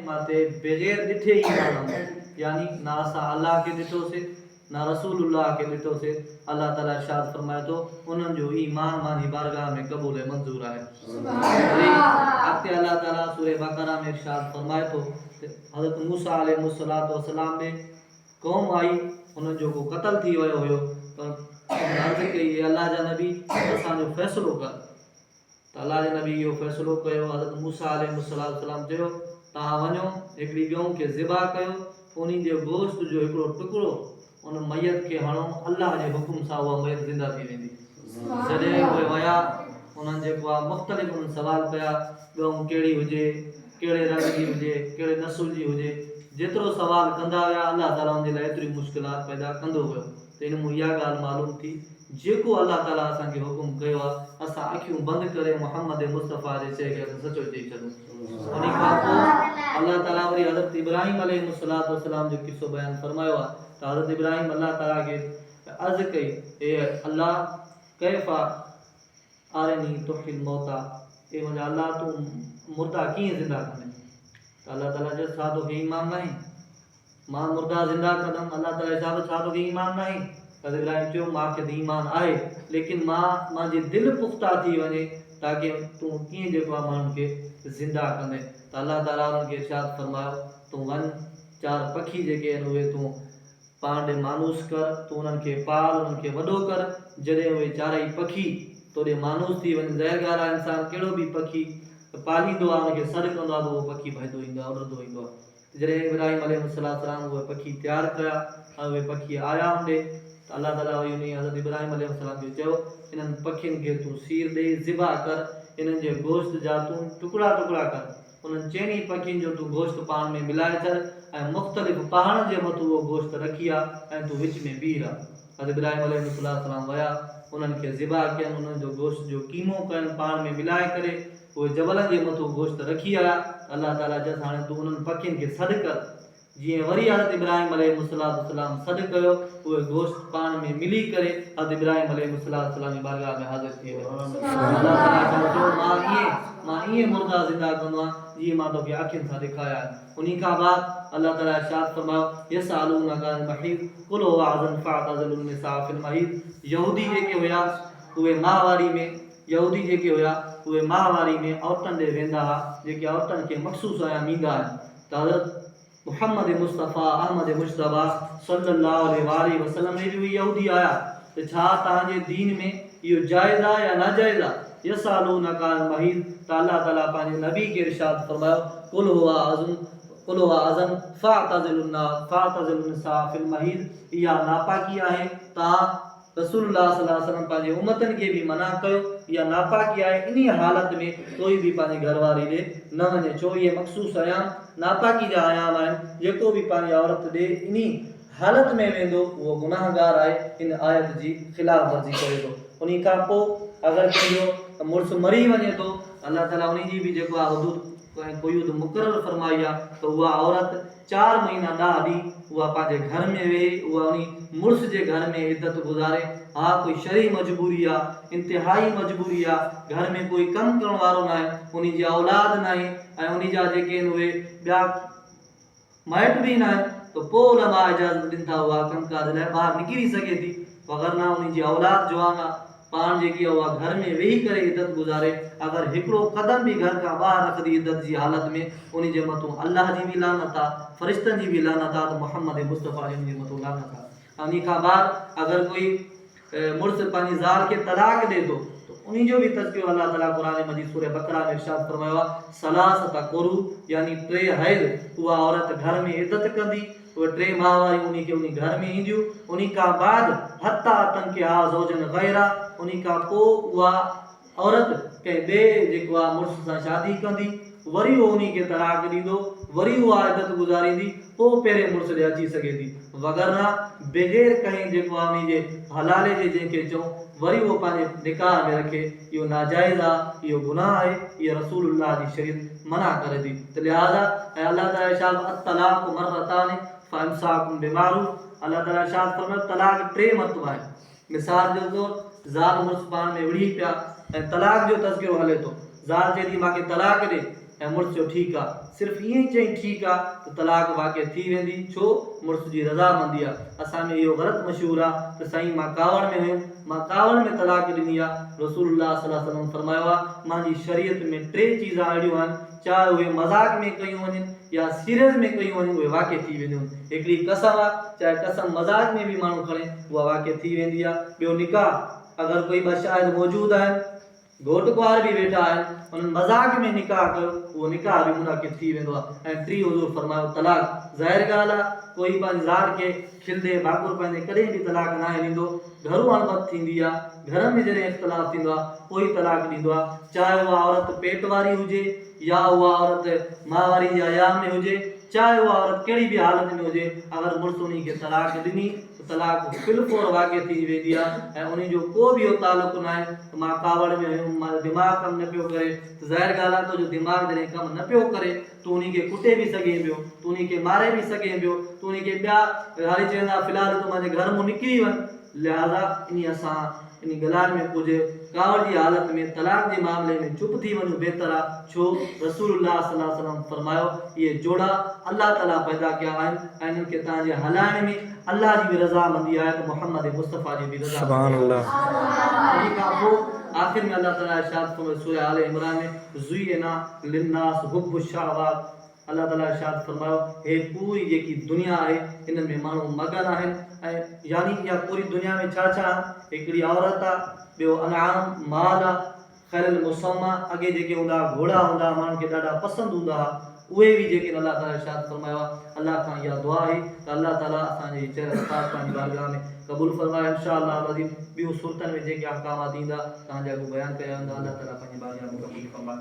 माते बगैर ॾिठे ईमान आंदो, यानी ना असां अल्लाह खे ॾिठोसीं ना रसूलुल्लाह खे ॾिठोसीं। अल्लाह ताला इरशाद फरमाए थो उन्हनि जो ईमान मांजी बारगाह में क़बूल ऐं मंज़ूर आहे। अॻिते अल्लाह ताला सूरह बक़रा में इरशाद फरमाए थो हज़रत मूसा अलैहिस्सलातु वस्सलाम ने क़ौम आई, उन्हनि जो को क़त्ल थी वियो हुयो, पर अर्ज़ कई अल्लाह जा नबी असांजो फ़ैसिलो कर। त अल्लाह जे नबी इहो फ़ैसिलो कयो। हज़रत मूसा अलैहिस्सलाम चयो तव्हां वञो हिकिड़ी ॻऊं खे ज़िबा कयो, उन जे गोश्त जो हिकिड़ो टुकड़ो उन मैयत खे हणो, अल्लाह जे हुकुम सां उहा मैयत ज़िंदा थी वेंदी। जॾहिं उहे विया उन्हनि जेको आहे मुख़्तलिफ़ उन्हनि सवाल कया, ॻऊं कहिड़ी हुजे, कहिड़े रंग जी हुजे, कहिड़े नसुल जी हुजे, जेतिरो सवाल कंदा विया अल्लाह ताला उन जे लाइ एतिरी मुश्किलात पैदा कंदो वियो। त इन मूं इहा ॻाल्हि मालूम थी जेको अल्लाह ताला असांखे हुकुम कयो आहे असां अखियूं बंदि करे मुहम्मद मुस्तफ़ा जे चए खे असां सचो चई छॾूं। उन खां पोइ अल्लाह ताला वरी हज़रत इब्राहिम अलैहिस्सलातु वस्सलाम जो किस्सो बयानु फरमायो आहे। त हज़रत इब्राहिम अल्लाह ताला खे अर्ज़ कई ए अल्लाह कैफ़ा आरनी तुहिल मौता, ए मुंहिंजा अल्लाह तूं मुर्दा कीअं ज़िंदा कंदे? त अल्लाह ताला चयो छा तोखे ईमान नाहे मां मुर्दा ज़िंदा कंदुमि? अल्लाह ताला चयो छा तोखे ईमान नाहे? हज़रत इब्राहिम चयो मूंखे त ईमान आहे, लेकिन मुंहिंजी दिलि पुख़्ता थी वञे ताकी तूं कीअं जेको आहे माण्हुनि खे ज़िंदा कंदे। त अल्लाह ताला उन्हनि खे इरशाद फरमायो तूं वञ, 4 पखी जेके आहिनि उहे तूं पाण ॾे मानूस कर, तूं उन्हनि खे पाल, उन्हनि खे वॾो कर। जॾहिं उहे 4 पखी तोॾे मानूस थी वञनि, ज़ाहिर ॻाल्हि आहे इंसानु कहिड़ो बि पखी पालींदो आहे उनखे सॾु कंदो आहे त उहो पखी भॼंदो ईंदो आहे, उड़ंदो ईंदो आहे। जॾहिं इब्राहिम अलैहिस्सलाम उहे पखी तयारु कया ऐं उहे पखी आया होंदे त अल्लाह ताला वरी उन हज़रत इब्राहिम अलैहिस्सलाम खे चयो इन्हनि पखियुनि खे तूं सीर ॾे, ज़िबा कर, इन्हनि जे गोश्त जा तूं टुकड़ा टुकड़ा कर, उन्हनि 4 पखियुनि जो तूं गोश्त पाण में मिलाए छॾ ऐं मुख़्तलिफ़ पहाड़नि जे मथां उहो गोश्त रखी आहे ऐं तूं विच में बीह रह। हज़रत इब्राहिम अलैहिस्सलाम विया, उन्हनि खे ज़िबा कयनि, उन्हनि जो गोश्त जो कीमो कयनि, पाण में मिलाए करे उहे जबलनि जे मथां गोश्त रखी आया। अल्लाह ताला चयसि हाणे तूं उन्हनि पखियुनि खे सॾु कर। जीअं वरी हज़रत इब्राहिम अलैहिस्सलाम सॾु कयो, उहे गोश्त पाण में मिली करे हज़रत इब्राहिम अलैहिस्सलाम जी बारगाह में हाज़िर थी वियो। अल्लाह ताला चयो मां ईअं मुर्दा ज़िंदा कंदो आहियां जीअं मां तोखे अखियुनि सां ॾेखारिया आहिनि। उन खां बाद अल्लाह ताला इरशाद फरमायो यसअलूनका अनिल महीद कुल हुवा अज़न फ़अतज़िलुन निसा फ़िल महीद। यहूदी जेके हुया उहे माहवारी में औरतुनि ॾे वेंदा हुआ जेके औरतुनि खे मख़सूस आया ईंदा आहिनि। त हज़रत मुहम्मद मुस्तफ़ा अहमद मुश्तबा सल्लल्लाहु अलैहि वसल्लम में बि यहूदी आया त छा तव्हांजे दीन में इहो जाइज़ आहे या नाजाइज़ आहे? यसअलूनका अनिल महीद। त अल्लाह ताला पंहिंजे नबी खे इरशाद फरमायो कुल हुवा अज़न फ़अतज़िलुन निसा फ़िल महीद। इहा नापाकी आहे, तव्हां रसूलुल्लाह सल्लल्लाहु अलैहि वसल्लम पंहिंजे उम्मतनि खे बि मना कयो, इहा नापाकी आहे, इन हालत में कोई बि पंहिंजी घरवारी ॾे न वञे। छो इहे मख़सूस अयाम नापाकी जा आयाम आहिनि, जेको बि पंहिंजी औरत ॾे इन हालत में वेंदो उहो गुनाहगार आहे, इन आयत जी ख़िलाफ़ वर्ज़ी करे थो। उन खां पोइ अगरि कंहिंजो मुड़ुसु मरी वञे थो अल्लाह ताला उन जी बि जेको आहे हुदूद क़ुयूद मुक़ररु फरमाई आहे त उहा औरत 4 महीना 10 ॾींहं उहा पंहिंजे घर में वेहे, उहा उन मुड़ुस जे घर में इद्दत गुज़ारे। हा कोई शरई मजबूरी आहे, इंतिहाई मजबूरी आहे, घर में कोई कमु करण वारो न आहे, उन जी औलाद न आहे ऐं उन जा जेके आहिनि उहे ॿिया माइट बि न आहिनि, त पोइ उलमा इजाज़त ॾिनि था उहा कमकाज लाइ ॿाहिरि निकिरी सघे थी, वगरना उन जी औलाद जवान आहे, पाण जेकी आहे उहा घर में वेही करे इद्दत गुज़ारे। अगरि हिकिड़ो क़दम बि घर खां ॿाहिरि रखंदी इद्दत जी हालत में उन जे मथां अल्लाह जी बि लानत आहे, फ़रिश्तनि जी बि लानत आहे, त मुहम्मद मुस्तफ़ा जी उन जे मथां लानत आहे। उन खां बाद अगरि कोई मुड़ुसु पंहिंजी ज़ाल खे तलाक ॾे थो त उन जो बि तज़किरो अल्लाह ताला क़ुरान मजीद सूरह बक़रा में इरशाद फरमायो आहे सलासत क़ुरू, यानी 3 हैज़ उहा औरत घर में इद्दत कंदी, उहे 3 माहवारी उन खे उन घर में ईंदियूं। उन खां बाद हत्ता तनकिहा ज़ौजन ग़ैरा, उन खां पोइ उहा औरत कंहिं ॿिए जेको आहे मुड़ुस सां शादी कंदी, वरी उहो उन खे तलाक ॾींदो, वरी उहा इद्दत गुज़ारींदी, पोइ पहिरें मुड़ुस ॾे अची सघे थी, वगरना बग़ैर कंहिं जेको आहे उन जे हलाले जे जंहिंखे चऊं वरी उहो पंहिंजे निकाह में रखे, इहो नाजाइज़ आहे, इहो गुनाह आहे, इहा रसूलुल्लाह जी शरीयत मना करे थी। त लिहाज़ा ऐं अल्लाह ताला इरशाद अत-तलाक़ मररतानि फ़इमसाकुम बिमारूफ़, अल्लाह ताला इरशाद फरमायो तलाक 3 मरतबा आहे। मिसाल जो तौरु ज़ाल मुड़ुस पाण में विढ़ी पिया ऐं तलाक जो तज़किरो हले थो, ज़ाल चए थी मूंखे तलाक ॾे ऐं मुड़ुस चयो ठीकु आहे। सिर्फ़ु ईअं ई चई ठीकु आहे त तलाक वाक़ई थी वेंदी, छो मुड़ुस जी रज़ामंदी आहे। असां में इहो ग़लति मशहूरु आहे त साईं मां कावड़ में हुयुमि, मां कावड़ में तलाक ॾिनी आहे। रसूलुल्लाह सल्लल्लाहु अलैहि वसल्लम फरमायो आहे मुंहिंजी शरीयत में 3 चीज़ां अहिड़ियूं आहिनि, चाहे उहे मज़ाक में कयूं वञनि या सीरियस में कयूं वञनि, उहे वाक़ई थी वेंदियूं। हिकिड़ी कसम आहे, चाहे कसम मज़ाक में बि माण्हू खणे उहा वाक़ई थी वेंदी आहे। ॿियो निकाह, अगरि कोई ॿ शायदि मौजूदु आहिनि, घोट कुंवार बि वेठा आहिनि, उन्हनि मज़ाक में निकाह कयो, उहो निकाह बि मुनाक़िद थी वेंदो आहे। ऐं 3 हुज़ूर फरमायो तलाक। ज़ाहिर ॻाल्हि आहे कोई पंहिंजी ज़ात खे खिलंदे बाकुर पाईंदे कॾहिं बि तलाक न आहे ॾींदो। घरू अणबत थींदी आहे, घर में जॾहिं इख़्तिलाफ़ थींदो आहे पोइ तलाक ॾींदो आहे, चाहे उहा औरत पेट वारी हुजे या उहा औरत माहवारी या या में हुजे, चाहे उहा औरत कहिड़ी बि हालत में हुजे, अगरि मुड़ुस उन खे तलाक ॾिनी त तलाक फिलफोर वाक़ई थी वेंदी आहे ऐं उन जो को बि तालुक़ु न आहे त मां कावड़ में हुयुमि, मां दिमाग़ कमु न पियो करे। त ज़ाहिर ॻाल्हि आहे तुंहिंजो दिमाग़ जॾहिं कमु न पियो करे तूं उन खे कुटे बि सघे पियो, तूं उन खे मारे बि सघे पियो, तूं उन खे ॿिया हाली चवंदा फ़िलहालु तूं मुंहिंजे घर मां निकिरी वञ। लिहाज़ा इन ॻाल्हि में कुझु कावड़ जी हालत में तलाक जे मामले में चुप थी वञूं बहितर आहे। छो रसूलुल्लाह सल्लल्लाहु अलैहि वसल्लम फरमायो इहे जोड़ा अल्लाह ताला पैदा कया आहिनि ऐं इन्हनि खे तव्हांजे हलाइण में अल्लाह जी बि रज़ामंदी आहे त मोहम्मद मुस्तफ़ा जी बि रज़ामंदी आहे। इन खां पोइ आख़िर में अल्लाह ताला इरशाद फरमायो सूरह आल इमरान में ज़ुय्यिना लिन्नास हुब्बु शहवात। अल्लाह ताला इरशाद फरमायो हे पूरी जेकी दुनिया आहे इन में माण्हू मगन आहिनि ऐं यानी इहा पूरी दुनिया में छा छा हिकिड़ी औरत आहे, ॿियो अनाम माल आहे, खैरल मुसम्मा, अॻे जेके हूंदा घोड़ा हूंदा माण्हुनि खे ॾाढा पसंदि हूंदा हुआ, उहे बि जेके अल्लाह ताला इरशाद फरमायो आहे। अल्लाह खां इहा दुआ आहे त अल्लाह ताला असांजे चहिरे पंहिंजी बारगाह में क़बूल फरमाए। इंशाअल्लाह अज़ीम ॿियूं सूरतनि में जेके अहकामात ईंदा तव्हांजा बयानु कया वेंदा, अल्लाह ताला पंहिंजी बारगाह में क़बूल फरमाए।